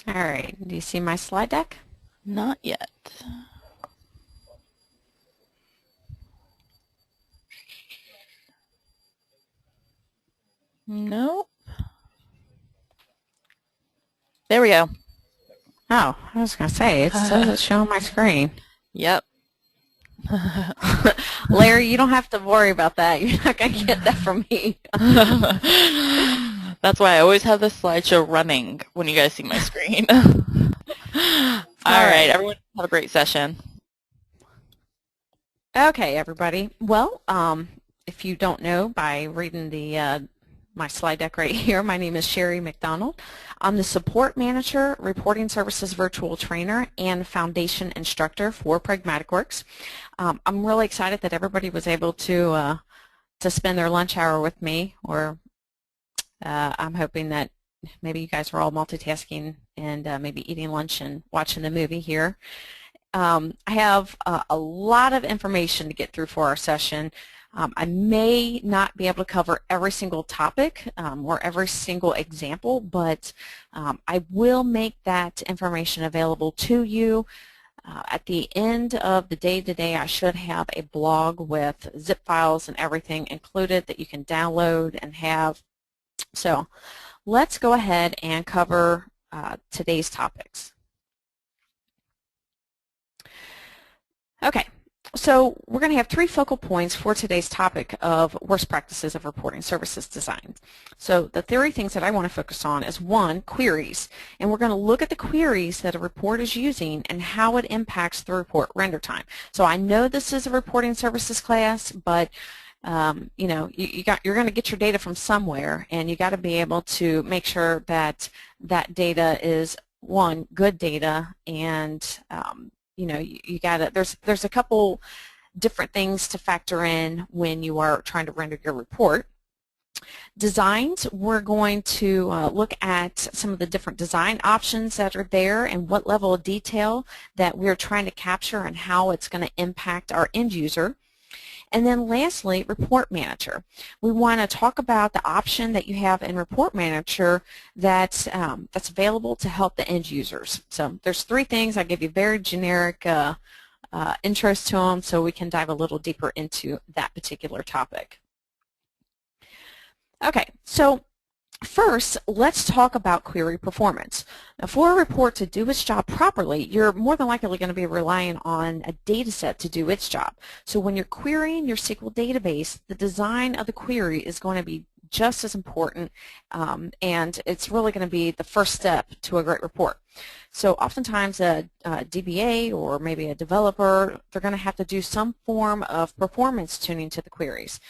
All right, do you see my slide deck? Not yet. Nope. There we go. Oh, I was going to say, it says it's showing my screen. Yep. Larry, you don't have to worry about that. You're not going to get that from me. That's why I always have the slideshow running when you guys see my screen. All right, everyone have a great session. Okay, everybody. Well, if you don't know by reading the my slide deck right here, my name is Sherry McDonald. I'm the Support Manager, Reporting Services Virtual Trainer, and Foundation Instructor for Pragmatic Works. I'm really excited that everybody was able to spend their lunch hour with me, or I'm hoping that maybe you guys are all multitasking and maybe eating lunch and watching the movie here. I have a lot of information to get through for our session. I may not be able to cover every single topic or every single example, but I will make that information available to you. At the end of the day today, I should have a blog with zip files and everything included that you can download and have. So let's go ahead and cover today's topics. Okay, so we're going to have 3 focal points for today's topic of worst practices of reporting services design. So the 3 things that I want to focus on is 1, queries. And we're going to look at the queries that a report is using and how it impacts the report render time. So I know this is a reporting services class, but you know, you're going to get your data from somewhere, and you got to be able to make sure that that data is, 1, good data, and you know, you gotta, there's a couple different things to factor in when you are trying to render your report. Designs, we're going to look at some of the different design options that are there and what level of detail that we're trying to capture and how it's going to impact our end user. And then lastly, Report Manager. We want to talk about the option that you have in Report Manager that's available to help the end users. So there's 3 things. I give you very generic intros to them so we can dive a little deeper into that particular topic. Okay, so first, let's talk about query performance. Now, for a report to do its job properly, you're more than likely going to be relying on a data set to do its job. So when you're querying your SQL database, the design of the query is going to be just as important, and it's really going to be the first step to a great report. So oftentimes a DBA or maybe a developer, they're going to have to do some form of performance tuning to the queries.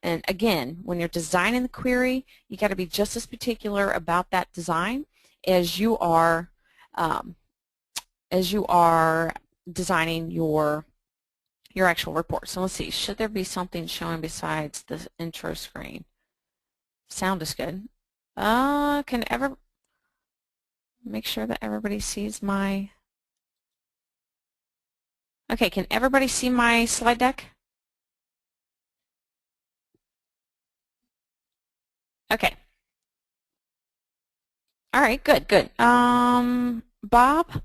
And again, when you're designing the query, you got to be just as particular about that design as you are designing your actual report. So let's see, should there be something showing besides the intro screen? Sound is good. Can ever make sure that everybody sees my? Okay, can everybody see my slide deck? Okay. All right, good, good. Bob,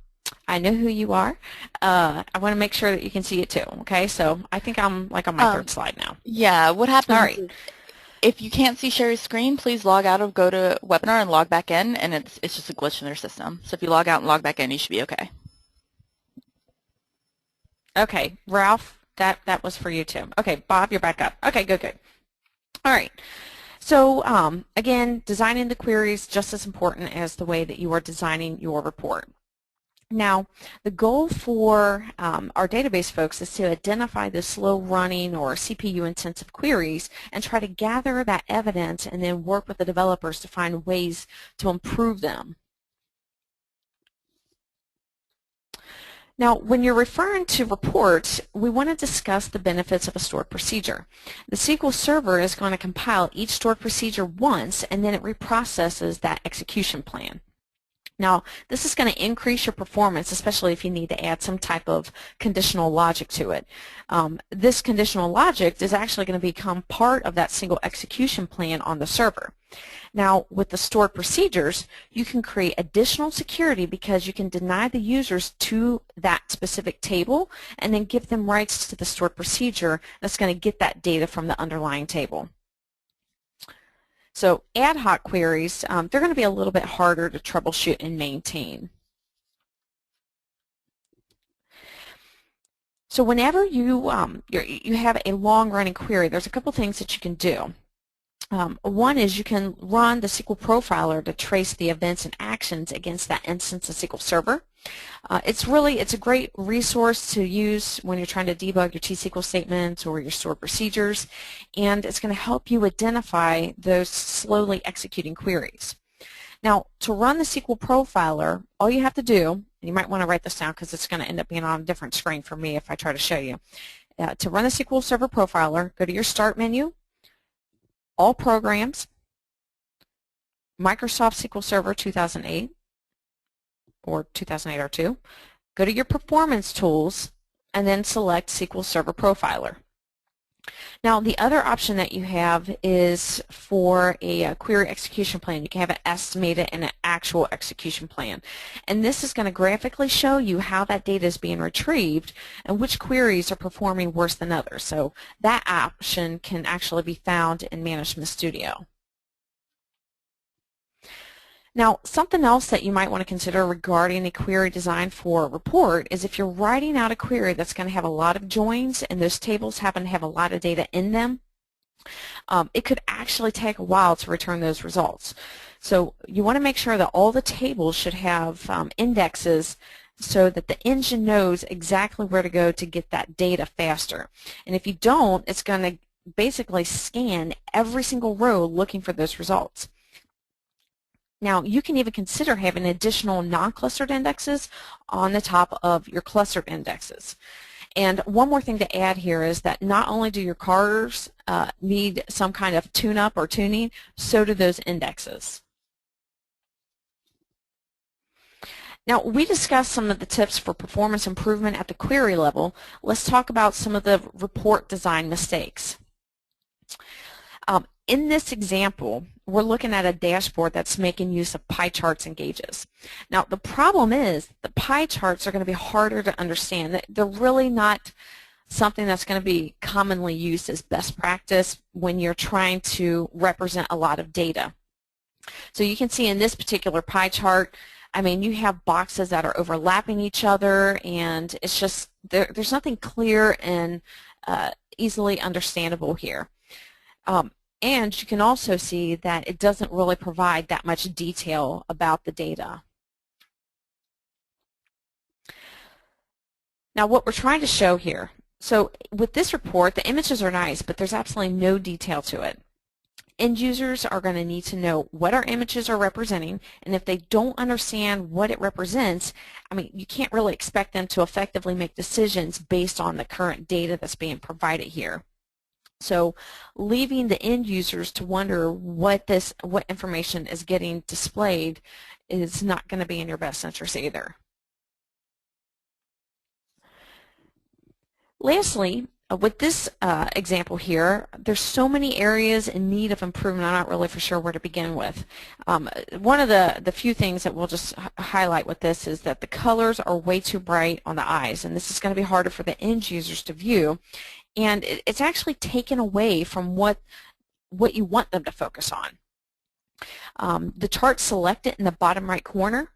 I know who you are. I want to make sure that you can see it too, okay? So I think I'm like on my 3rd slide now. Yeah, what happens All right. is if you can't see Sherry's screen, please log out of GoToWebinar and log back in, and it's just a glitch in their system. So if you log out and log back in, you should be okay. Okay, Ralph, that was for you too. Okay, Bob, you're back up. Okay, good, good. All right. So again, designing the queries just as important as the way that you are designing your report. Now, the goal for our database folks is to identify the slow-running or CPU-intensive queries and try to gather that evidence and then work with the developers to find ways to improve them. Now, when you're referring to reports, we want to discuss the benefits of a stored procedure. The SQL Server is going to compile each stored procedure once, and then it reprocesses that execution plan. Now, this is going to increase your performance, especially if you need to add some type of conditional logic to it. This conditional logic is actually going to become part of that single execution plan on the server. Now, with the stored procedures, you can create additional security because you can deny the users to that specific table and then give them rights to the stored procedure that's going to get that data from the underlying table. So ad hoc queries, they're going to be a little bit harder to troubleshoot and maintain. So whenever you have a long-running query, there's a couple things that you can do. One is you can run the SQL profiler to trace the events and actions against that instance of SQL Server. It's a great resource to use when you're trying to debug your T-SQL statements or your stored procedures, and it's going to help you identify those slowly executing queries. Now, to run the SQL profiler, all you have to do, and you might want to write this down because it's going to end up being on a different screen for me if I try to show you. To run the SQL Server profiler, go to your Start menu, All Programs, Microsoft SQL Server 2008 or 2008 R2. Go to your Performance Tools and then select SQL Server Profiler. Now, the other option that you have is for a query execution plan. You can have an estimated and an actual execution plan. And this is going to graphically show you how that data is being retrieved and which queries are performing worse than others. So that option can actually be found in Management Studio. Now, something else that you might want to consider regarding the query design for a report is if you're writing out a query that's going to have a lot of joins and those tables happen to have a lot of data in them, it could actually take a while to return those results. So you want to make sure that all the tables should have indexes so that the engine knows exactly where to go to get that data faster. And if you don't, it's going to basically scan every single row looking for those results. Now, you can even consider having additional non-clustered indexes on the top of your clustered indexes. And one more thing to add here is that not only do your cars need some kind of tune-up or tuning, so do those indexes. Now, we discussed some of the tips for performance improvement at the query level. Let's talk about some of the report design mistakes. In this example, we're looking at a dashboard that's making use of pie charts and gauges. Now, the problem is the pie charts are going to be harder to understand. They're really not something that's going to be commonly used as best practice when you're trying to represent a lot of data. So you can see in this particular pie chart, I mean, you have boxes that are overlapping each other, and it's just, there's nothing clear and easily understandable here. And you can also see that it doesn't really provide that much detail about the data. Now, what we're trying to show here, so with this report, the images are nice, but there's absolutely no detail to it. End users are going to need to know what our images are representing, and if they don't understand what it represents, I mean, you can't really expect them to effectively make decisions based on the current data that's being provided here. So leaving the end users to wonder what information is getting displayed is not going to be in your best interest either. Lastly, with this example here, there's so many areas in need of improvement, I'm not really for sure where to begin with. One of the few things that we'll just highlight with this is that the colors are way too bright on the eyes, and this is going to be harder for the end users to view. And it's actually taken away from what you want them to focus on. The chart selected in the bottom right corner,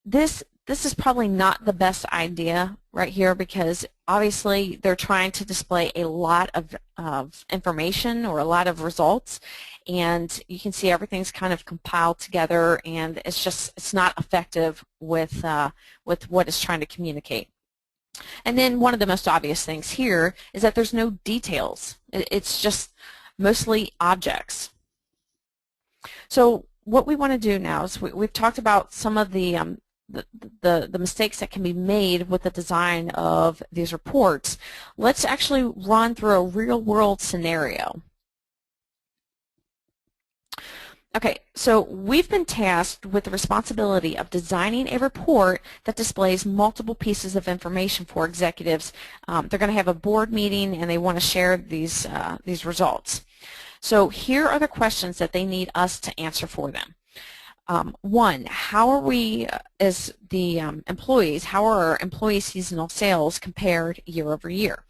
this is probably not the best idea right here because obviously they're trying to display a lot of information or a lot of results, and you can see everything's kind of compiled together, and it's not effective with what it's trying to communicate. And then one of the most obvious things here is that there's no details. It's just mostly objects. So what we want to do now is we've talked about some of the mistakes that can be made with the design of these reports. Let's actually run through a real-world scenario. Okay, so we've been tasked with the responsibility of designing a report that displays multiple pieces of information for executives. They're going to have a board meeting and they want to share these results. So here are the questions that they need us to answer for them. One, how are we, as the employees, how are our employee seasonal sales compared year over year?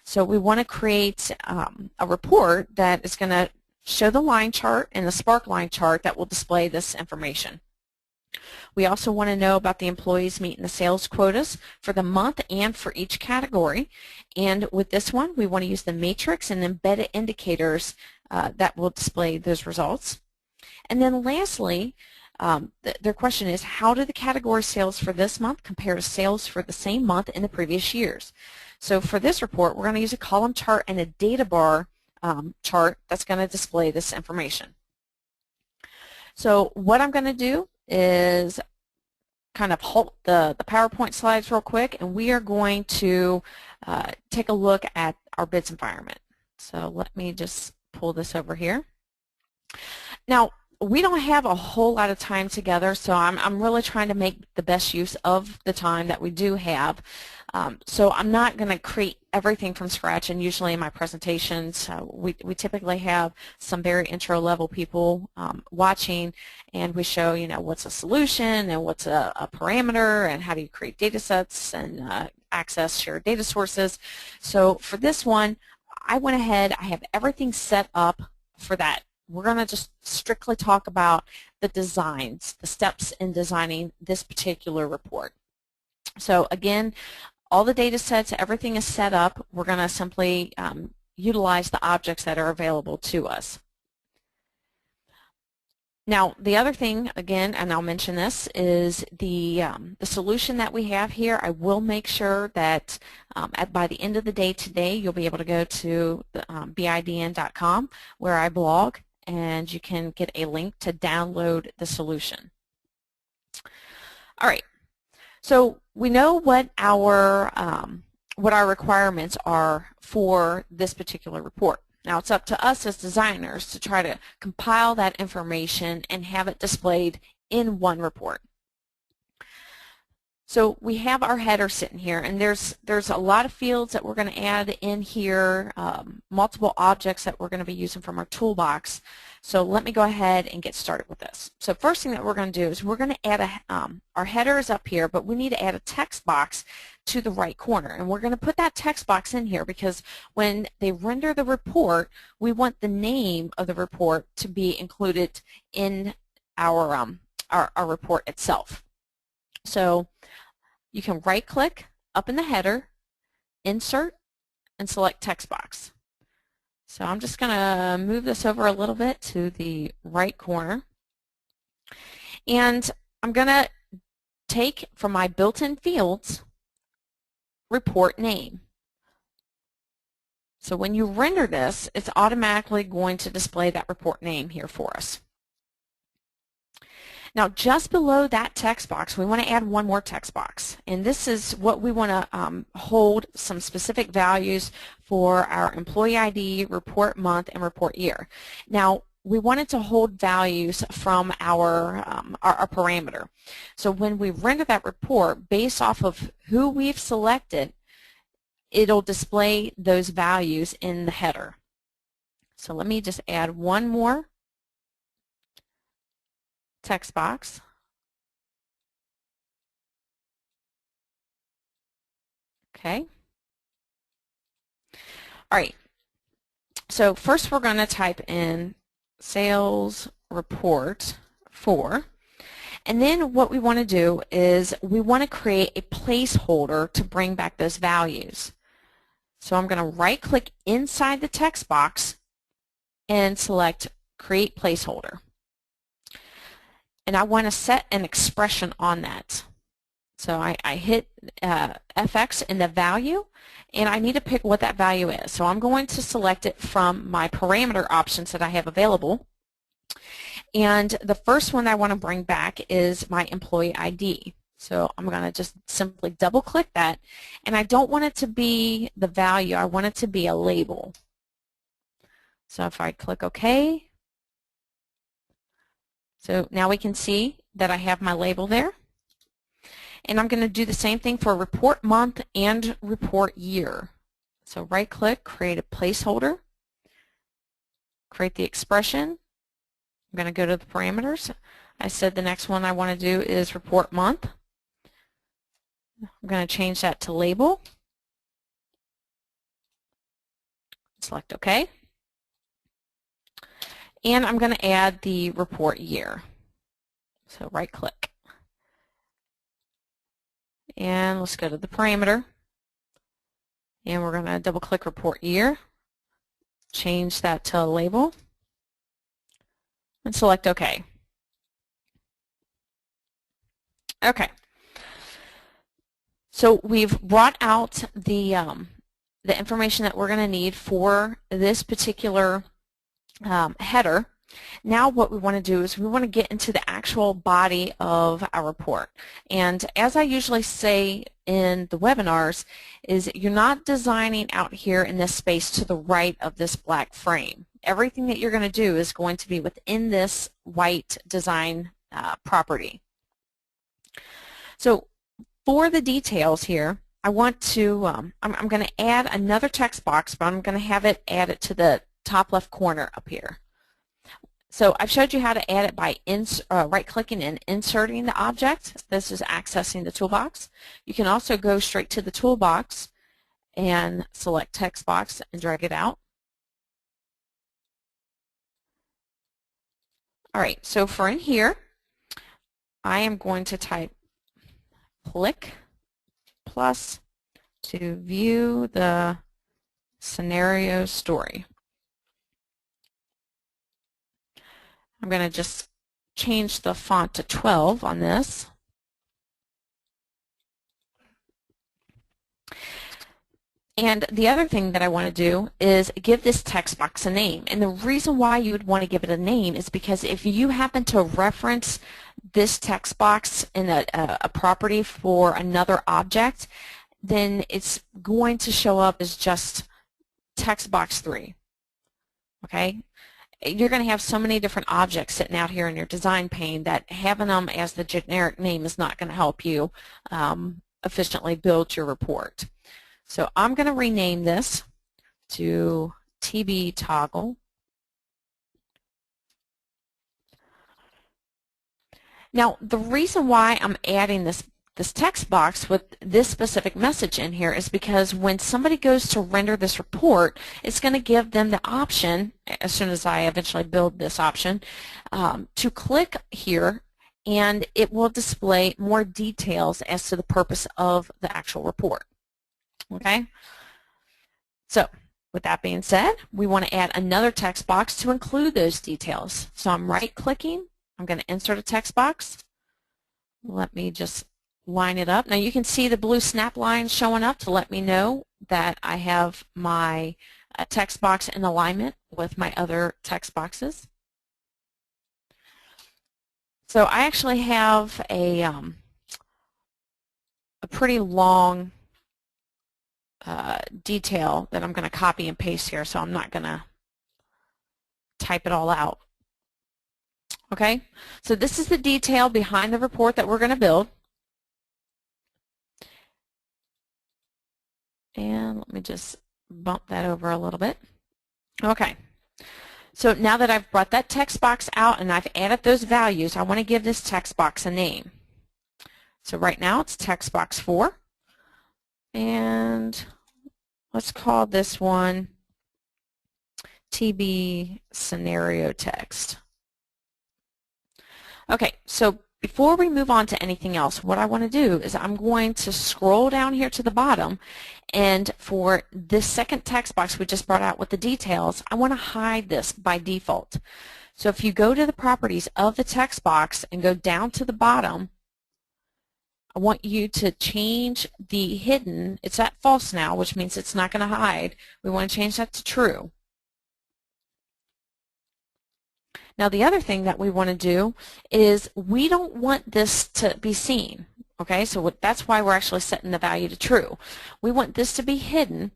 So we want to create a report that is going to show the line chart and the spark line chart that will display this information. We also want to know about the employees meeting the sales quotas for the month and for each category. And with this one, we want to use the matrix and embedded indicators that will display those results. And then lastly, their question is, how do the category sales for this month compare to sales for the same month in the previous years? So for this report, we're going to use a column chart and a data bar chart that's going to display this information. So what I'm going to do is kind of halt the PowerPoint slides real quick, and we are going to take a look at our bids environment. So let me just pull this over here. Now, we don't have a whole lot of time together, so I'm really trying to make the best use of the time that we do have. So I'm not going to create everything from scratch, and usually in my presentations we typically have some very intro level people watching, and we show, you know, what's a solution and what's a parameter and how do you create data sets and access shared data sources. So for this one, I went ahead, I have everything set up for that. We're going to just strictly talk about the designs, the steps in designing this particular report. So again, all the data sets, everything is set up. We're going to simply utilize the objects that are available to us. Now, the other thing, again, and I'll mention this, is the solution that we have here. I will make sure that by the end of the day today, you'll be able to go to the, bidn.com where I blog, and you can get a link to download the solution. All right, so we know what our requirements are for this particular report. Now it's up to us as designers to try to compile that information and have it displayed in one report. So we have our header sitting here, and there's a lot of fields that we're going to add in here, multiple objects that we're going to be using from our toolbox. So let me go ahead and get started with this. So first thing that we're going to do is we're going to add our header is up here, but we need to add a text box to the right corner, and we're going to put that text box in here because when they render the report, we want the name of the report to be included in our report itself. So you can right-click up in the header, insert, and select text box. So I'm just going to move this over a little bit to the right corner. And I'm going to take from my built-in fields, report name. So when you render this, it's automatically going to display that report name here for us. Now, just below that text box, we want to add one more text box, and this is what we want to hold some specific values for our employee ID, report month, and report year. Now, we wanted to hold values from our parameter. So when we render that report, based off of who we've selected, it'll display those values in the header. So let me just add one more text box. Okay. All right. So first we're going to type in sales report 4. And then what we want to do is we want to create a placeholder to bring back those values. So I'm going to right-click inside the text box and select Create Placeholder. And I want to set an expression on that. So I hit FX in the value, and I need to pick what that value is. So I'm going to select it from my parameter options that I have available. And the first one I want to bring back is my employee ID. So I'm going to just simply double click that, and I don't want it to be the value, I want it to be a label. So if I click OK, So now we can see that I have my label there. And I'm going to do the same thing for report month and report year. So right click, create a placeholder, create the expression. I'm going to go to the parameters. I said the next one I want to do is report month. I'm going to change that to label. Select OK. And I'm going to add the report year. So right click. And let's go to the parameter. And we're going to double click report year. Change that to a label. And select OK. Okay. So we've brought out the information that we're going to need for this particular header. Now what we want to do is we want to get into the actual body of our report. And as I usually say in the webinars, is you're not designing out here in this space to the right of this black frame. Everything that you're going to do is going to be within this white design property. So for the details here, I want to, I'm going to add another text box, but I'm going to have it added to the top left corner up here. So I've showed you how to add it by right-clicking and inserting the object. This is accessing the toolbox. You can also go straight to the toolbox and select text box and drag it out. All right, so for in here, I am going to type click plus to view the scenario story. I'm going to just change the font to 12 on this. And the other thing that I want to do is give this text box a name. And the reason why you would want to give it a name is because if you happen to reference this text box in a property for another object, then it's going to show up as just text box 3. Okay? You're going to have so many different objects sitting out here in your design pane that having them as the generic name is not going to help you efficiently build your report. So I'm going to rename this to TB toggle. Now the reason why I'm adding this text box with this specific message in here is because when somebody goes to render this report, it's going to give them the option, as soon as I eventually build this option, to click here and it will display more details as to the purpose of the actual report. Okay? So with that being said, we want to add another text box to include those details. So I'm right-clicking. I'm going to insert a text box. Let me just line it up. Now you can see the blue snap lines showing up to let me know that I have my text box in alignment with my other text boxes. So I actually have a pretty long detail that I'm going to copy and paste here, so I'm not going to type it all out. Okay, so this is the detail behind the report that we're going to build. And let me just bump that over a little bit. Okay, so now that I've brought that text box out and I've added those values, I want to give this text box a name. So right now it's text box 4. And let's call this one TB scenario text. Okay, so before we move on to anything else, what I want to do is I'm going to scroll down here to the bottom, and for this second text box we just brought out with the details, I want to hide this by default. So if you go to the properties of the text box and go down to the bottom, I want you to change the hidden. It's at false now, which means it's not going to hide. We want to change that to true. Now the other thing that we want to do is we don't want this to be seen. Okay, so that's why we're actually setting the value to true. We want this to be hidden,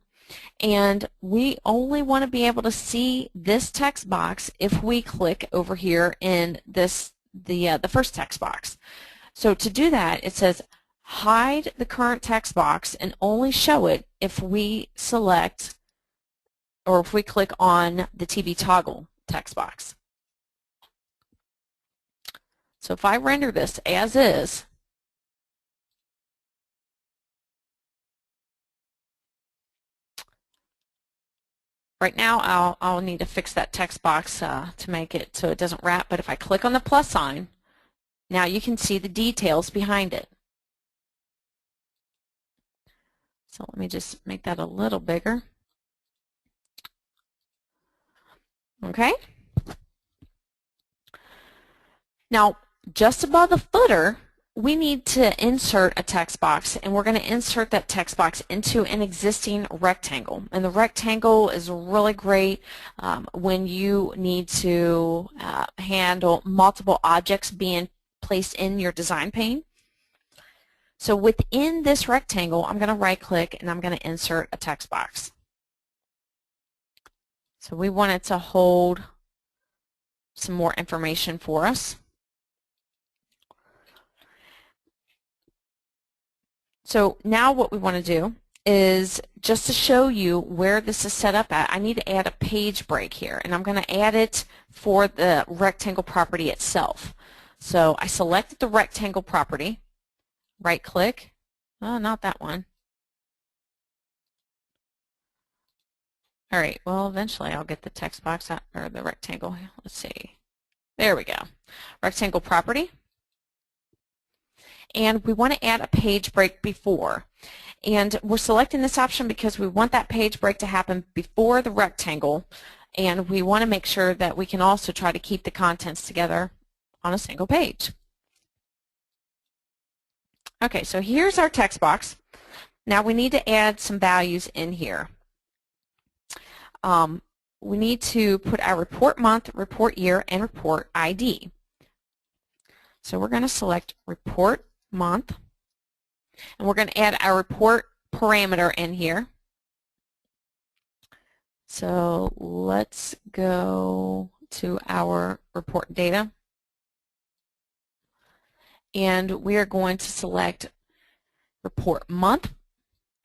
and we only want to be able to see this text box if we click over here in this the first text box. So to do that, it says hide the current text box and only show it if we select or if we click on the TV toggle text box. So if I render this as is, right now I'll need to fix that text box to make it so it doesn't wrap, but if I click on the plus sign, now you can see the details behind it. So let me just make that a little bigger. Okay. Now, just above the footer, we need to insert a text box, and we're going to insert that text box into an existing rectangle. And the rectangle is really great when you need to handle multiple objects being placed in your design pane. So within this rectangle, I'm going to right-click and I'm going to insert a text box. So we want it to hold some more information for us. So now what we want to do is, just to show you where this is set up at, I need to add a page break here, and I'm going to add it for the rectangle property itself. So I selected the rectangle property, right click, oh, not that one. All right, well, eventually I'll get the text box out, or the rectangle. Let's see. There we go. Rectangle property. And we want to add a page break before. And we're selecting this option because we want that page break to happen before the rectangle, and we want to make sure that we can also try to keep the contents together on a single page. Okay, so here's our text box. Now we need to add some values in here. We need to put our report month, report year, and report ID. So we're going to select report month, and we're going to add our report parameter in here. So let's go to our report data, and we are going to select report month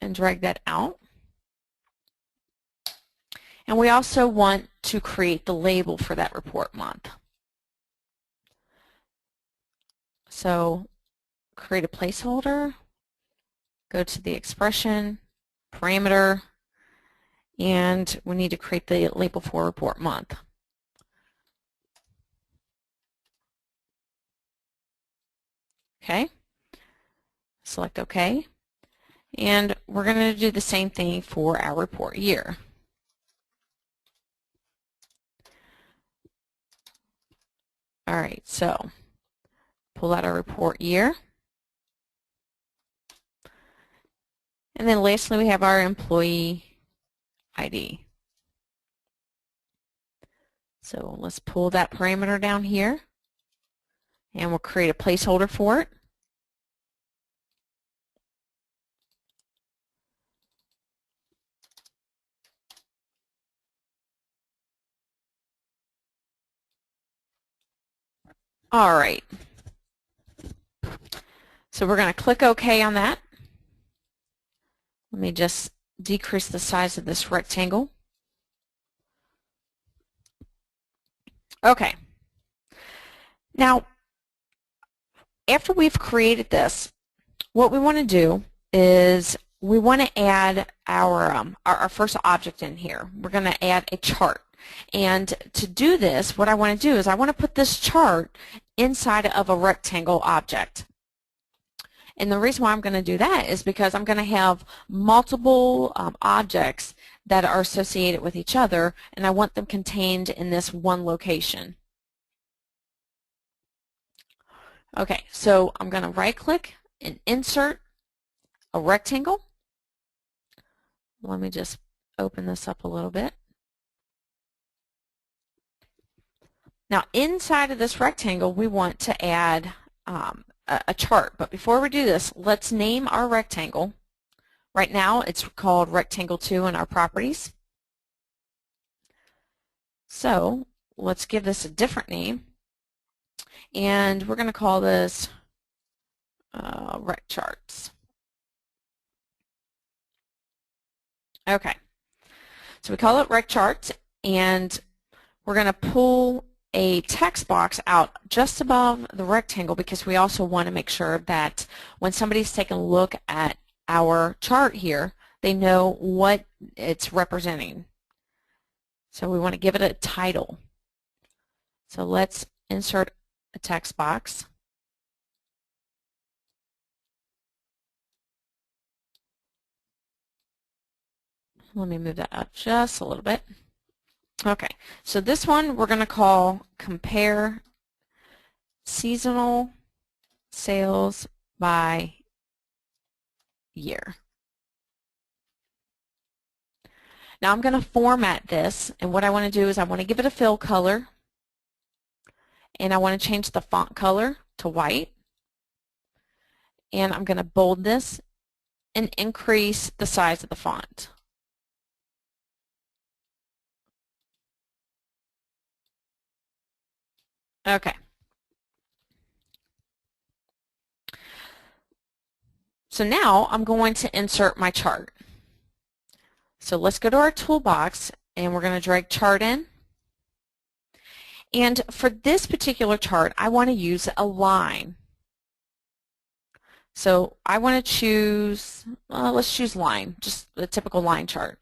and drag that out. And we also want to create the label for that report month. So create a placeholder, go to the expression, parameter, and we need to create the label for report month. Okay, select OK, and we're going to do the same thing for our report year. All right, so pull out our report year. And then lastly, we have our employee ID. So let's pull that parameter down here, and we'll create a placeholder for it. All right. So we're going to click OK on that. Let me just decrease the size of this rectangle. Okay. Now, after we've created this, what we want to do is we want to add our first object in here. We're going to add a chart. And to do this, what I want to do is I want to put this chart inside of a rectangle object. And the reason why I'm going to do that is because I'm going to have multiple objects that are associated with each other, and I want them contained in this one location. Okay, so I'm going to right-click and insert a rectangle. Let me just open this up a little bit. Now, inside of this rectangle, we want to add a chart. But before we do this, let's name our rectangle. Right now, it's called Rectangle 2 in our properties. So let's give this a different name. and we're going to call this rec charts. Okay, so we call it rec charts, and we're going to pull a text box out just above the rectangle because we also want to make sure that when somebody's taking a look at our chart here, they know what it's representing. So we want to give it a title. So let's insert a text box. Let me move that up just a little bit. Okay, so this one we're going to call Compare Seasonal Sales by Year. Now I'm going to format this, and what I want to do is I want to give it a fill color, and I want to change the font color to white, and I'm going to bold this and increase the size of the font. Okay. So now I'm going to insert my chart. So let's go to our toolbox, and we're going to drag chart in. And for this particular chart, I want to use a line. So I want to choose, let's choose line, just the typical line chart.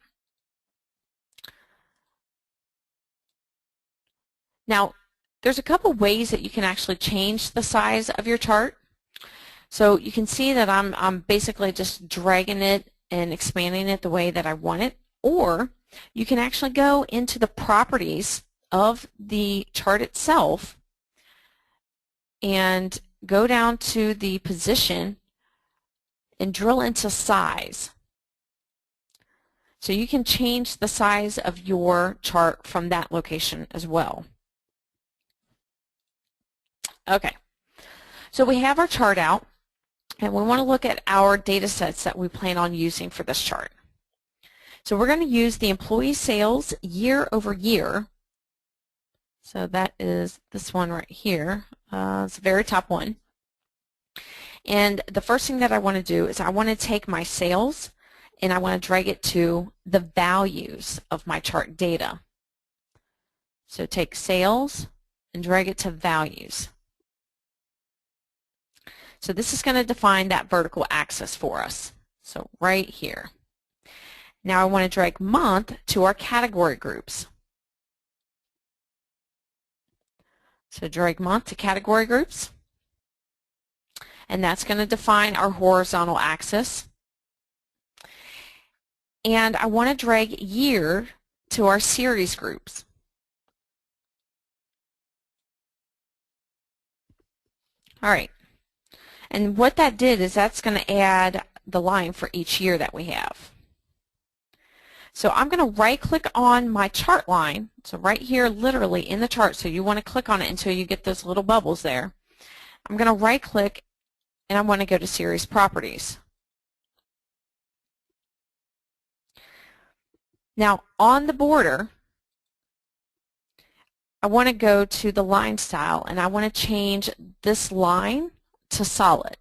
Now, there's a couple ways that you can actually change the size of your chart. So you can see that I'm basically just dragging it and expanding it the way that I want it, or you can actually go into the properties of the chart itself and go down to the position and drill into size. So you can change the size of your chart from that location as well. Okay, so we have our chart out, and we want to look at our data sets that we plan on using for this chart. So we're going to use the employee sales year over year. So that is this one right here. It's the very top one. And the first thing that I want to do is I want to take my sales and I want to drag it to the values of my chart data. So take sales and drag it to values. So this is going to define that vertical axis for us. So right here. Now I want to drag month to our category groups. So drag month to category groups. And that's going to define our horizontal axis. And I want to drag year to our series groups. All right. And what that did is that's going to add the line for each year that we have. So I'm going to right click on my chart line. So right here literally in the chart, so you want to click on it until you get those little bubbles there. I'm going to right click and I want to go to series properties. Now on the border, I want to go to the line style and I want to change this line to solid.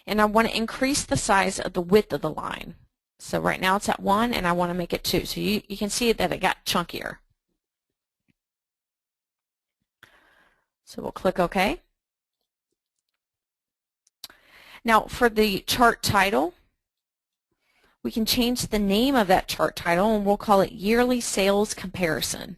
And I want to increase the size of the width of the line. So right now it's at 1 and I want to make it 2. So you can see that it got chunkier. So we'll click OK. Now for the chart title, we can change the name of that chart title and we'll call it Yearly Sales Comparison.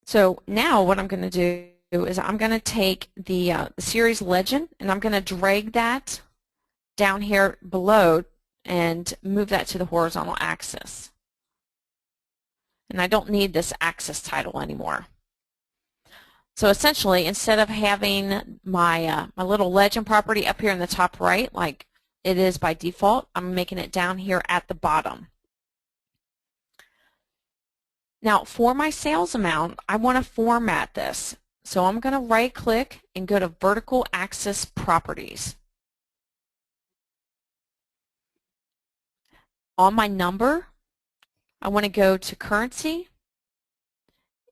So now what I'm going to do is I'm going to take the series legend and I'm going to drag that down here below and move that to the horizontal axis. And I don't need this axis title anymore. So essentially, instead of having my little legend property up here in the top right, like it is by default, I'm making it down here at the bottom. Now, for my sales amount, I want to format this. So I'm going to right-click and go to Vertical Axis Properties. on my number, I want to go to currency,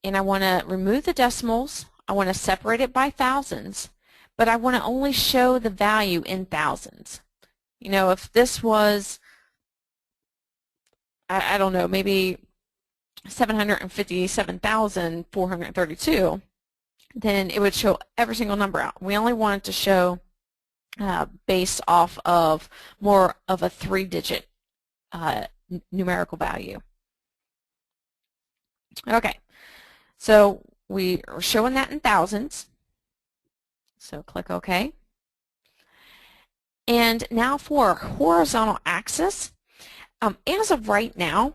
and I want to remove the decimals. I want to separate it by thousands, but I want to only show the value in thousands. You know, if this was, I don't know, maybe 757,432, then it would show every single number out. We only want it to show based off of more of a 3-digit numerical value. Okay, so we are showing that in thousands. So click OK. And now for our horizontal axis, as of right now,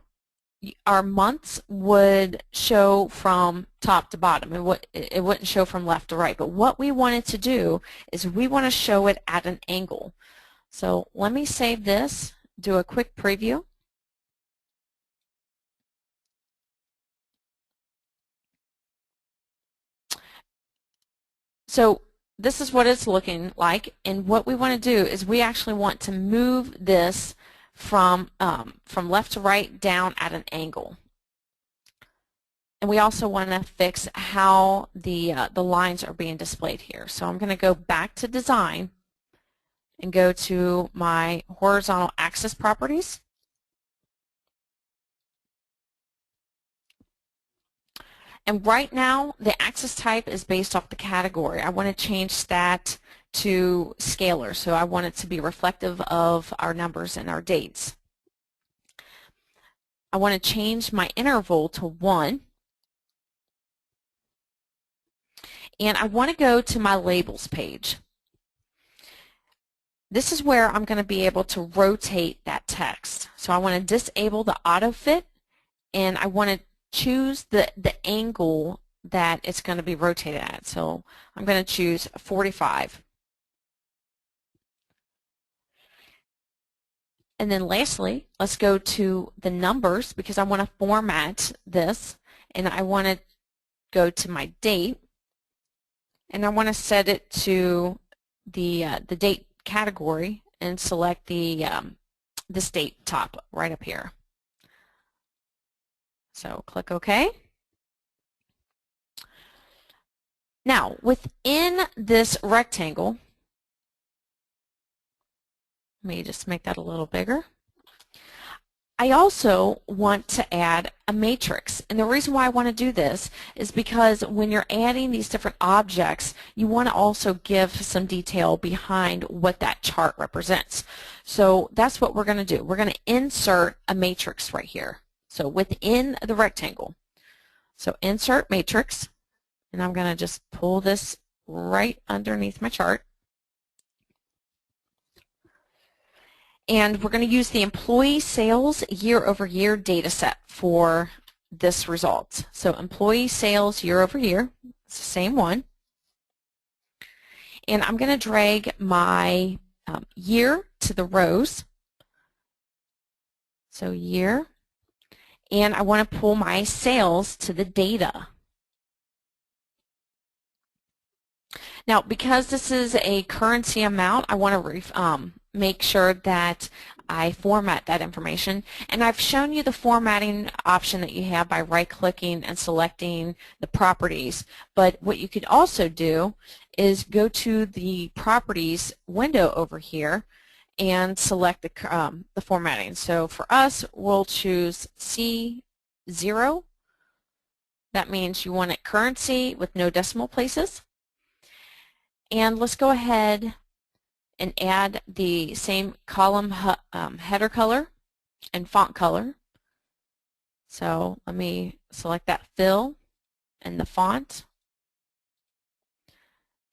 our months would show from top to bottom. It wouldn't show from left to right. But what we wanted to do is we want to show it at an angle. So let me save this, do a quick preview. So this is what it's looking like, and what we want to do is we actually want to move this from left to right down at an angle. And we also want to fix how the lines are being displayed here. So I'm going to go back to design and go to my horizontal axis properties. And right now, the axis type is based off the category. I want to change that to scalar, so I want it to be reflective of our numbers and our dates. I want to change my interval to 1. And I want to go to my labels page. This is where I'm going to be able to rotate that text. So I want to disable the auto fit, and I want to choose the angle that it's going to be rotated at. So I'm going to choose 45. And then lastly, let's go to the numbers, because I want to format this, and I want to go to my date, and I want to set it to the date category and select the this date top right up here. So click OK. Now within this rectangle, let me just make that a little bigger. I also want to add a matrix, and the reason why I want to do this is because when you're adding these different objects, you want to also give some detail behind what that chart represents. So that's what we're going to do. We're going to insert a matrix right here. So within the rectangle. So insert matrix, and I'm going to just pull this right underneath my chart. And we're going to use the employee sales year-over-year data set for this result. So employee sales year-over-year, it's the same one. And I'm going to drag my year to the rows. So year. And I want to pull my sales to the data. Now, because this is a currency amount, I want to make sure that I format that information. And I've shown you the formatting option that you have by right-clicking and selecting the properties. But what you could also do is go to the properties window over here and select the formatting. So for us, we'll choose C0. That means you want it currency with no decimal places. And let's go ahead and add the same column header color and font color. So let me select that fill and the font.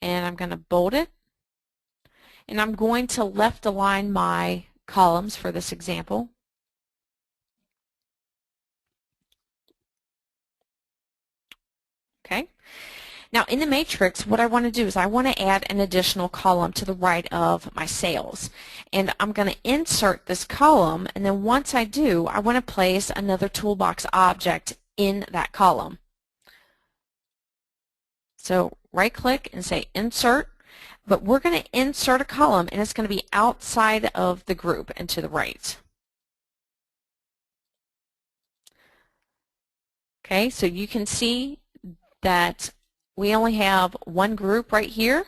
And I'm going to bold it. And I'm going to left align my columns for this example. Okay. Now in the matrix, what I want to do is I want to add an additional column to the right of my sales. And I'm going to insert this column, and then once I do, I want to place another toolbox object in that column. So right click and say insert, but we're going to insert a column, and it's going to be outside of the group and to the right. Okay, so you can see that we only have one group right here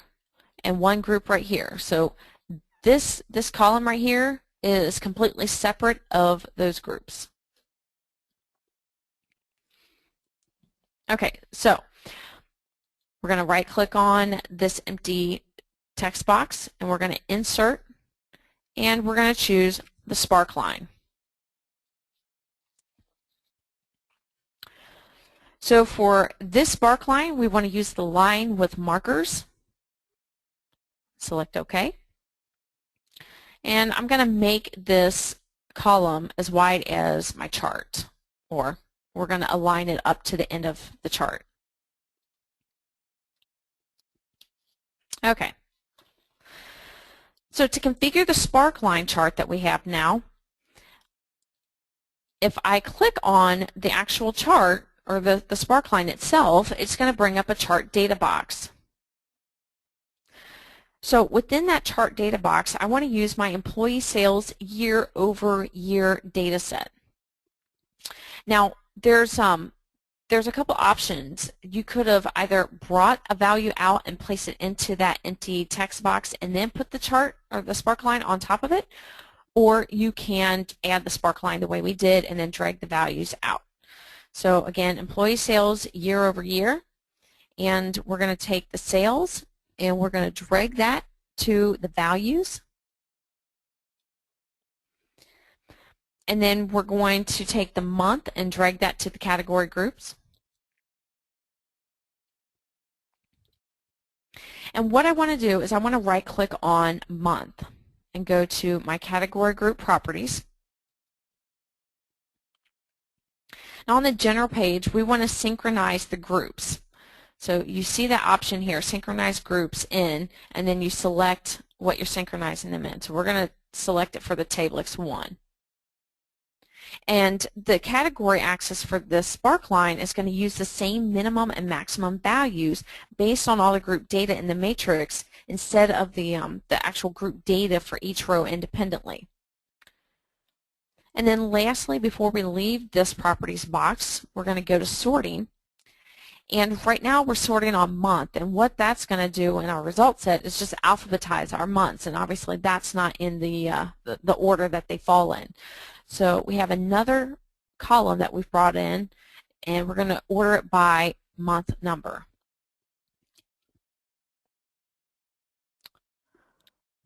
and one group right here. So this column right here is completely separate of those groups. Okay, so we're going to right click on this empty text box and we're going to insert, and we're going to choose the spark line. So for this spark line, we want to use the line with markers. Select OK. And I'm going to make this column as wide as my chart, or we're going to align it up to the end of the chart. Okay. So to configure the spark line chart that we have now, if I click on the actual chart, or the spark line itself, it's going to bring up a chart data box. So within that chart data box, I want to use my employee sales year-over-year data set. Now, there's a couple options. You could have either brought a value out and place it into that empty text box and then put the chart or the spark line on top of it, or you can add the spark line the way we did and then drag the values out. So again, employee sales year over year, and we're going to take the sales and we're going to drag that to the values. And then we're going to take the month and drag that to the category groups. And what I want to do is I want to right click on month and go to my category group properties. Now on the general page, we want to synchronize the groups. So you see that option here, synchronize groups in, and then you select what you're synchronizing them in. So we're going to select it for the table X1. And the category axis for this spark line is going to use the same minimum and maximum values based on all the group data in the matrix instead of the actual group data for each row independently. And then lastly, before we leave this properties box, we're going to go to sorting. And right now we're sorting on month, and what that's going to do in our result set is just alphabetize our months, and obviously that's not in the order that they fall in. So we have another column that we've brought in, and we're going to order it by month number.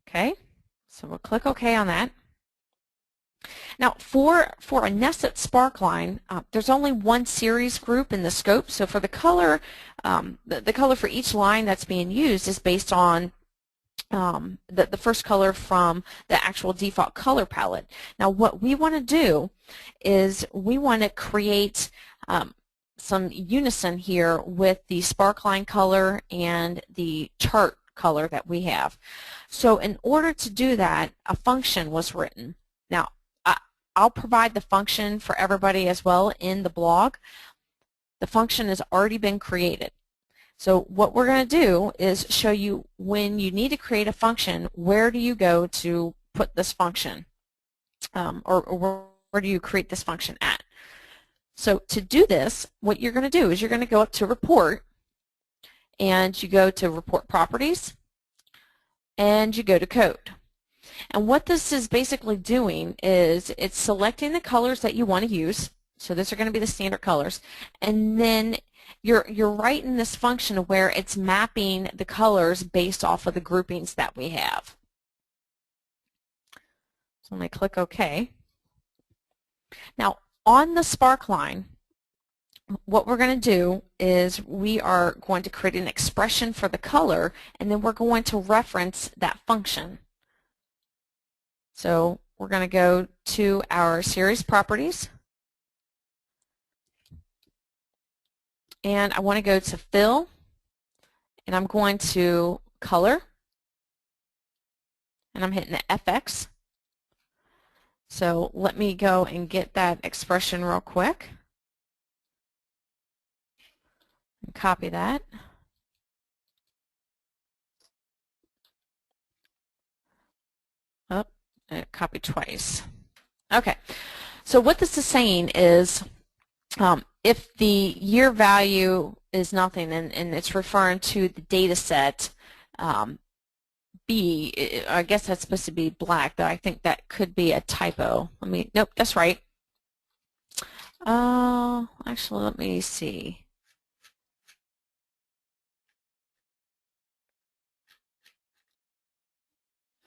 Okay, so we'll click OK on that. Now for a nested spark line, there's only one series group in the scope, so for the color, the color for each line that's being used is based on the first color from the actual default color palette. Now what we want to do is we want to create some unison here with the spark line color and the chart color that we have. So in order to do that, a function was written. Now I'll provide the function for everybody as well in the blog. The function has already been created. So what we're going to do is show you when you need to create a function, where do you go to put this function, or where do you create this function at. So to do this, what you're going to do is you're going to go up to Report, and you go to Report Properties, and you go to Code. And what this is basically doing is it's selecting the colors that you want to use. So these are going to be the standard colors, and then you're writing this function where it's mapping the colors based off of the groupings that we have. So I'm going to click OK. Now on the spark line, what we're going to do is we are going to create an expression for the color, and then we're going to reference that function. So we're going to go to our series properties, and I want to go to Fill, and I'm going to Color, and I'm hitting the FX. So let me go and get that expression real quick and copy that. Oh, copy twice. Okay, so what this is saying is if the year value is nothing and it's referring to the data set B, I guess that's supposed to be black, though I think that could be a typo. Nope, that's right. Actually, let me see.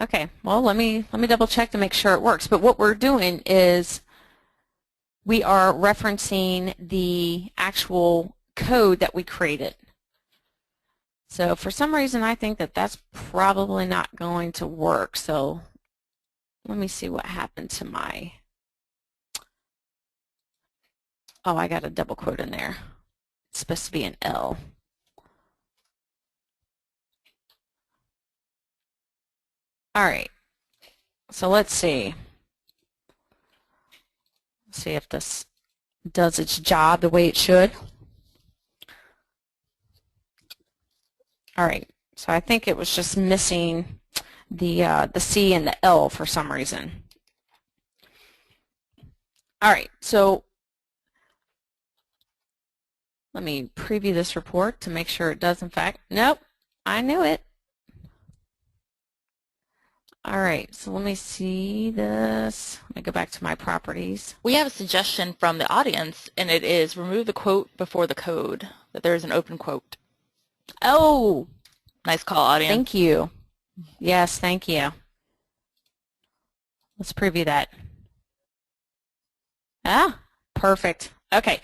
Okay, well, let me double check to make sure it works. But what we're doing is we are referencing the actual code that we created. So for some reason, I think that that's probably not going to work. So let me see what happened to my, oh, I got a double quote in there. It's supposed to be an L. All right, so let's see. See if this does its job the way it should. All right, so I think it was just missing the C and the L for some reason. All right, so let me preview this report to make sure it does in fact. Nope, I knew it. All right, so let me see this. Let me go back to my properties. We have a suggestion from the audience, and it is remove the quote before the code, that there is an open quote. Oh! Nice call, audience. Thank you. Yes, thank you. Let's preview that. Ah, perfect. Okay,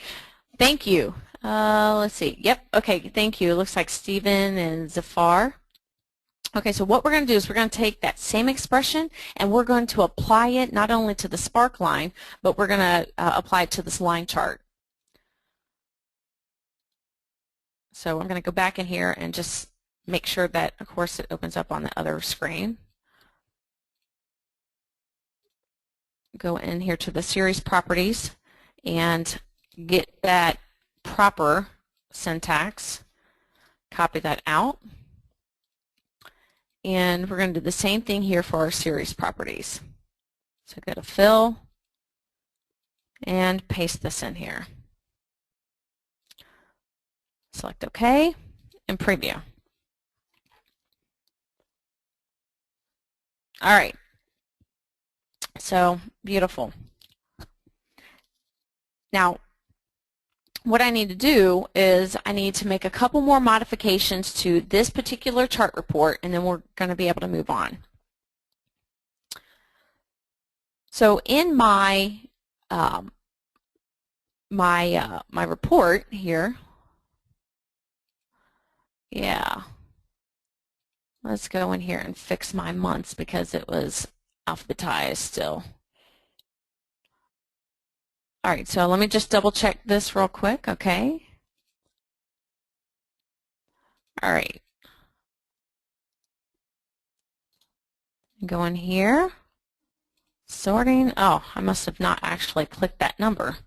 thank you. Let's see. Yep, okay, thank you. It looks like Stephen and Zafar. Okay, so what we're going to do is we're going to take that same expression and we're going to apply it not only to the spark line, but we're going to apply it to this line chart. So I'm going to go back in here and just make sure that, of course, it opens up on the other screen. Go in here to the series properties and get that proper syntax, copy that out. And we're going to do the same thing here for our series properties. So go to Fill and paste this in here. Select OK and preview. All right. So beautiful. Now, what I need to do is I need to make a couple more modifications to this particular chart report, and then we're going to be able to move on. So in my my report here, yeah, let's go in here and fix my months because it was alphabetized still. All right, so let me just double check this real quick, okay? All right. Go in here, sorting. Oh, I must have not actually clicked that number.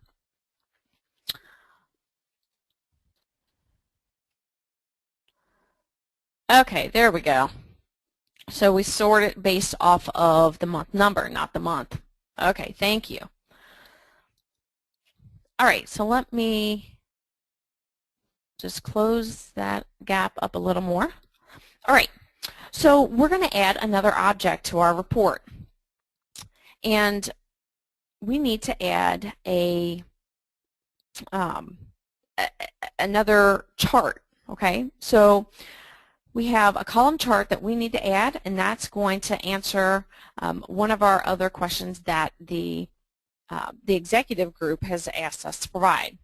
Okay, there we go. So we sort it based off of the month number, not the month. Okay, thank you. All right, so let me just close that gap up a little more. All right, so we're going to add another object to our report. And we need to add another chart, okay? So we have a column chart that we need to add, and that's going to answer one of our other questions that the executive group has asked us to provide.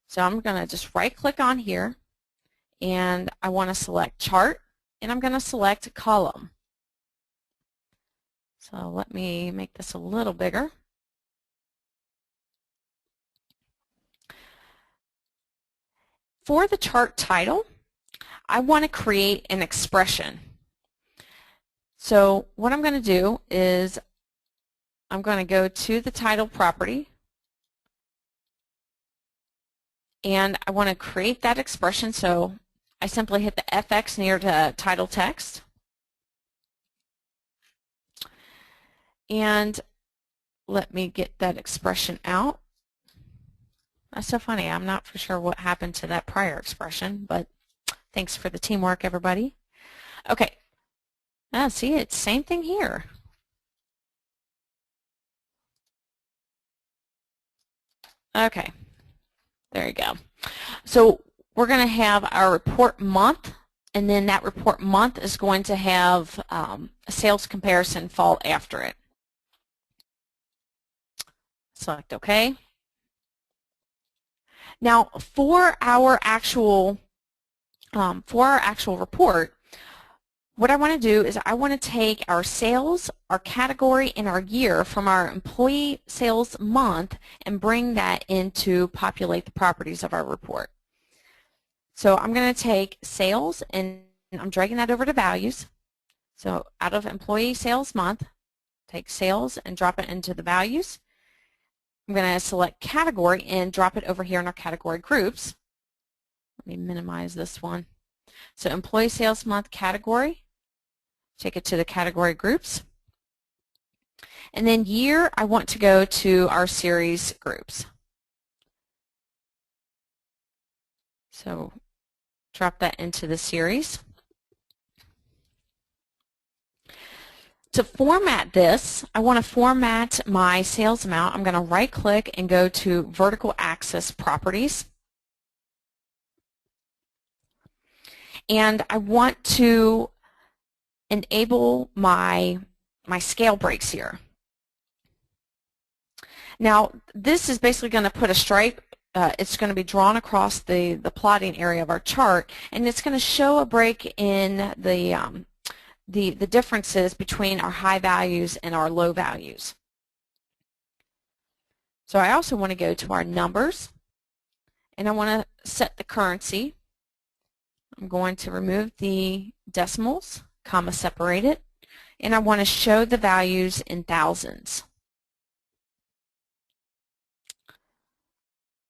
So I'm going to just right-click on here, and I want to select Chart, and I'm going to select Column. So let me make this a little bigger. For the chart title, I want to create an expression. So what I'm going to do is I'm going to go to the title property, and I want to create that expression. So I simply hit the FX near to title text, and let me get that expression out. That's so funny. I'm not for sure what happened to that prior expression, but thanks for the teamwork, everybody. Okay. See, it's same thing here. Okay. There you go. So we're going to have our report month, and then that report month is going to have a sales comparison fall after it. Select OK. Now for our actual report, what I want to do is I want to take our sales, our category, and our year from our employee sales month and bring that in to populate the properties of our report. So I'm going to take sales and I'm dragging that over to values. So out of employee sales month, take sales and drop it into the values. I'm going to select category and drop it over here in our category groups. Let me minimize this one. So employee sales month category, take it to the category groups. And then year, I want to go to our series groups. So drop that into the series. To format this, I want to format my sales amount. I'm going to right click and go to vertical axis properties. And I want to enable my scale breaks here. Now this is basically going to put a stripe. It's going to be drawn across the plotting area of our chart, and it's going to show a break in the differences between our high values and our low values. So I also want to go to our numbers, and I want to set the currency. I'm going to remove the decimals, comma separated, and I want to show the values in thousands.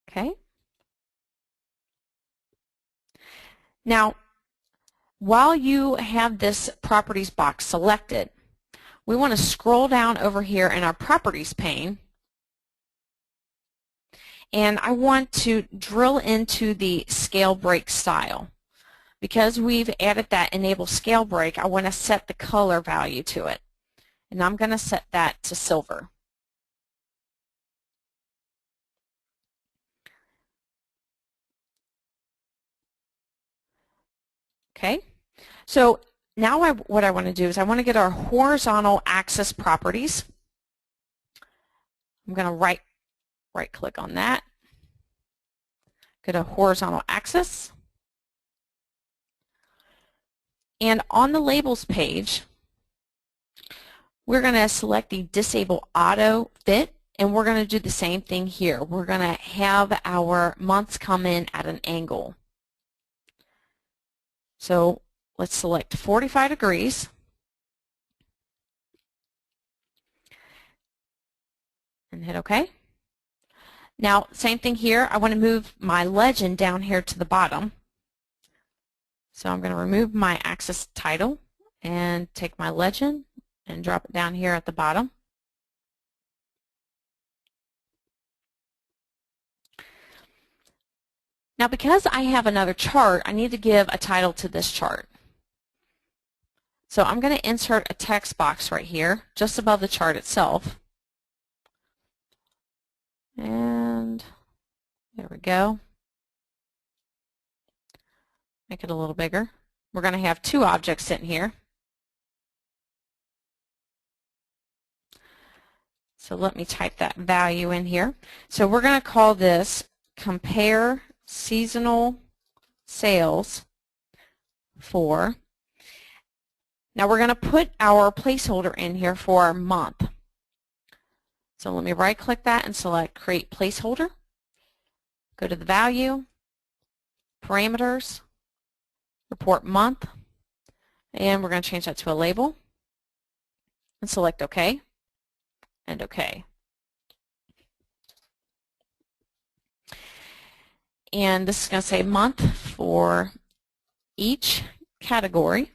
Okay. Now, while you have this properties box selected, we want to scroll down over here in our properties pane, and I want to drill into the scale break style. Because we've added that enable scale break, I want to set the color value to it, and I'm going to set that to silver. Okay, so now what I want to do is I want to get our horizontal axis properties. I'm going to right click on that, go to horizontal axis, and on the labels page we're going to select the disable auto fit, and we're going to do the same thing here. We're going to have our months come in at an angle. So let's select 45 degrees. And hit OK. Now, same thing here. I want to move my legend down here to the bottom. So I'm going to remove my axis title and take my legend and drop it down here at the bottom. Now, because I have another chart, I need to give a title to this chart. So I'm going to insert a text box right here, just above the chart itself. And there we go. Make it a little bigger. We're going to have two objects sitting here. So let me type that value in here. So we're going to call this compare seasonal sales for. Now we're going to put our placeholder in here for our month. So let me right click that and select create placeholder. Go to the value, parameters, report month, and we're going to change that to a label and select OK and OK. And this is going to say month for each category.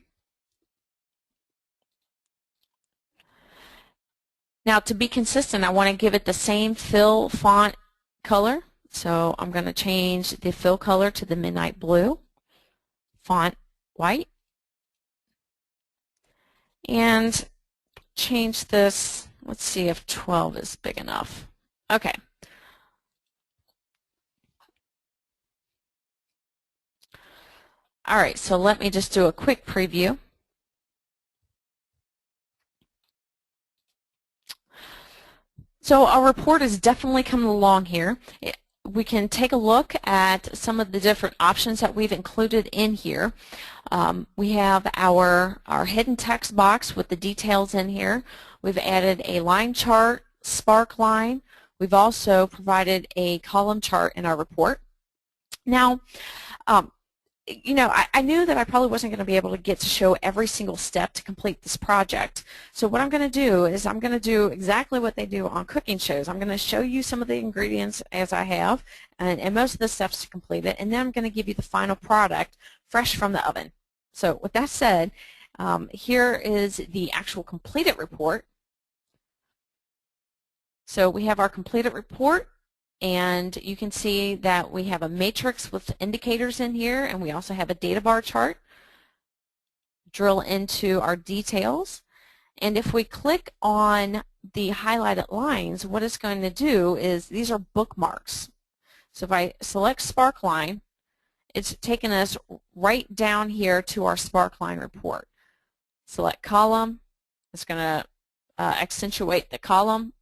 Now to be consistent, I want to give it the same fill font color. So I'm going to change the fill color to the midnight blue, font white, and change this. Let's see if 12 is big enough. Okay. All right, so let me just do a quick preview. So our report is definitely coming along here. We can take a look at some of the different options that we've included in here. We have our hidden text box with the details in here. We've added a line chart, spark line. We've also provided a column chart in our report. Now, you know, I knew that I probably wasn't going to be able to get to show every single step to complete this project. So what I'm going to do is I'm going to do exactly what they do on cooking shows. I'm going to show you some of the ingredients as I have and most of the steps to complete it, and then I'm going to give you the final product fresh from the oven. So with that said, here is the actual completed report. So we have our completed report. And you can see that we have a matrix with indicators in here, and we also have a data bar chart. Drill into our details, and if we click on the highlighted lines, what it's going to do is these are bookmarks. So if I select Sparkline, it's taken us right down here to our Sparkline report. Select column, it's going to accentuate the column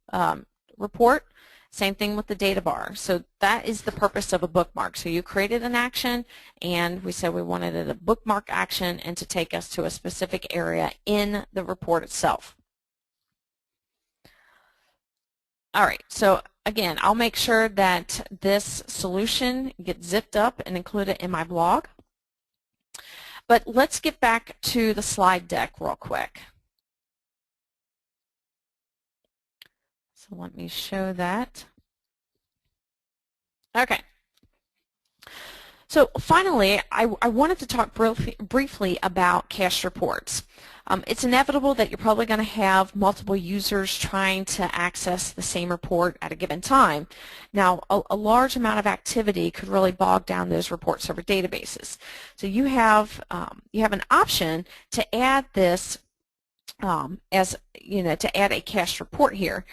report. Same thing with the data bar. So that is the purpose of a bookmark. So you created an action, and we said we wanted it a bookmark action and to take us to a specific area in the report itself. All right, so again, I'll make sure that this solution gets zipped up and included in my blog. But let's get back to the slide deck real quick. So let me show that. Okay. So finally, I wanted to talk briefly about cached reports. It's inevitable that you're probably going to have multiple users trying to access the same report at a given time. Now, a large amount of activity could really bog down those report server databases. So you have an option to add this to add a cached report here.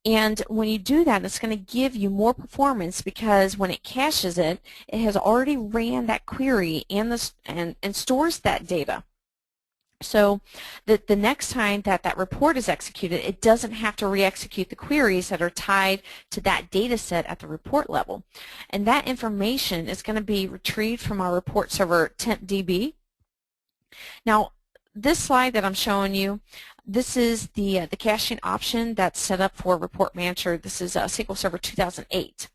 And when you do that, it's going to give you more performance because when it caches it, it has already ran that query and stores that data. So the next time that report is executed, it doesn't have to re-execute the queries that are tied to that data set at the report level. And that information is going to be retrieved from our report server TempDB. Now, this slide that I'm showing you, this is the caching option that's set up for Report Manager. This is SQL Server 2008.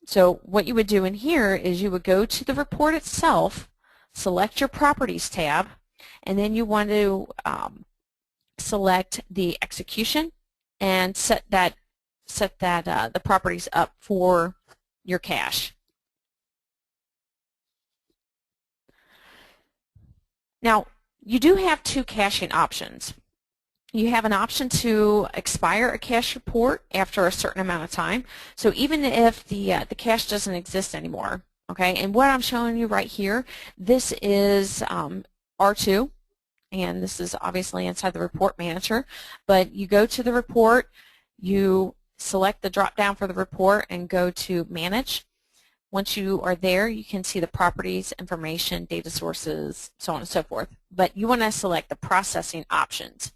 So what you would do in here is you would go to the report itself, select your Properties tab, and then you want to select the execution and set the properties up for your cache. Now, you do have two caching options. You have an option to expire a cache report after a certain amount of time. So even if the cache doesn't exist anymore, okay? And what I'm showing you right here, this is R2, and this is obviously inside the Report Manager. But you go to the report, you select the drop-down for the report, and go to Manage. Once you are there, you can see the properties, information, data sources, so on and so forth. But you want to select the processing options.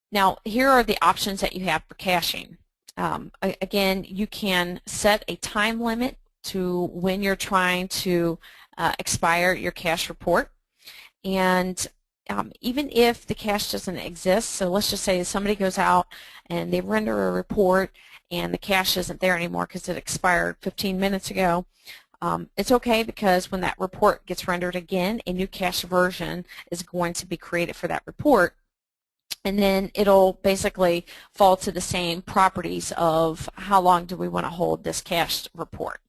Now, here are the options that you have for caching. Again, you can set a time limit to when you're trying to expire your cache report. And even if the cache doesn't exist, so let's just say somebody goes out and they render a report and the cache isn't there anymore because it expired 15 minutes ago, it's okay because when that report gets rendered again, a new cache version is going to be created for that report, and then it'll basically fall to the same properties of how long do we want to hold this cached report.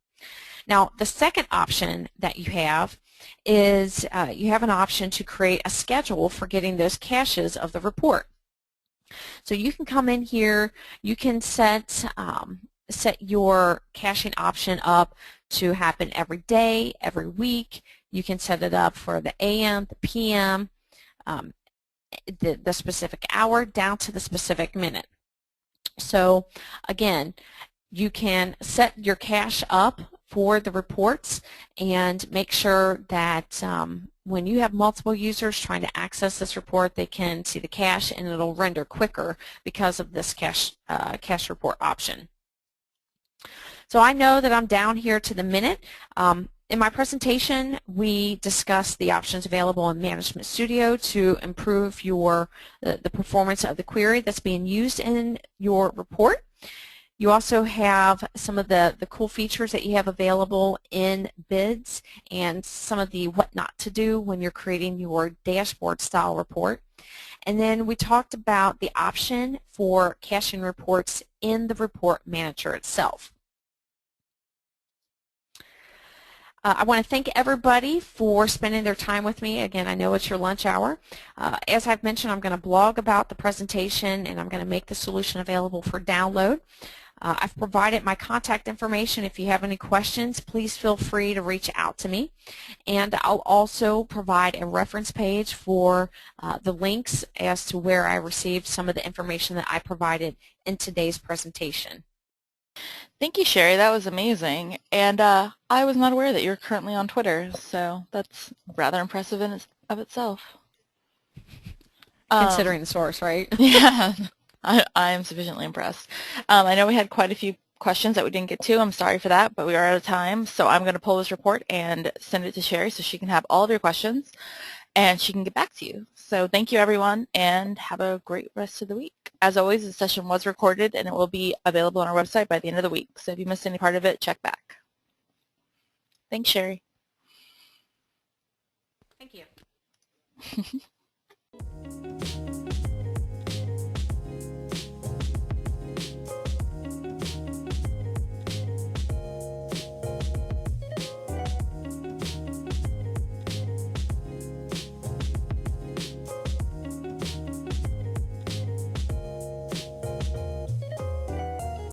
Now, the second option that you have is you have an option to create a schedule for getting those caches of the report. So you can come in here, you can set set your caching option up to happen every day, every week. You can set it up for the AM, the PM, um, the specific hour, down to the specific minute. So again, you can set your cache up for the reports and make sure that when you have multiple users trying to access this report, they can see the cache and it'll render quicker because of this cache report option. So I know that I'm down here to the minute. In my presentation, we discussed the options available in Management Studio to improve the performance of the query that's being used in your report. You also have some of the cool features that you have available in bids and some of the what not to do when you're creating your dashboard style report. And then we talked about the option for caching reports in the report manager itself. I want to thank everybody for spending their time with me. Again, I know it's your lunch hour. As I've mentioned, I'm going to blog about the presentation and I'm going to make the solution available for download. I've provided my contact information. If you have any questions, please feel free to reach out to me. And I'll also provide a reference page for the links as to where I received some of the information that I provided in today's presentation. Thank you, Sherry. That was amazing. And I was not aware that you're currently on Twitter, so that's rather impressive in of itself. Considering the source, right? Yeah, I am sufficiently impressed. I know we had quite a few questions that we didn't get to. I'm sorry for that, but we are out of time. So I'm going to pull this report and send it to Sherry so she can have all of your questions and she can get back to you. So thank you, everyone, and have a great rest of the week. As always, the session was recorded and it will be available on our website by the end of the week. So if you missed any part of it, check back. Thanks, Sherry. Thank you.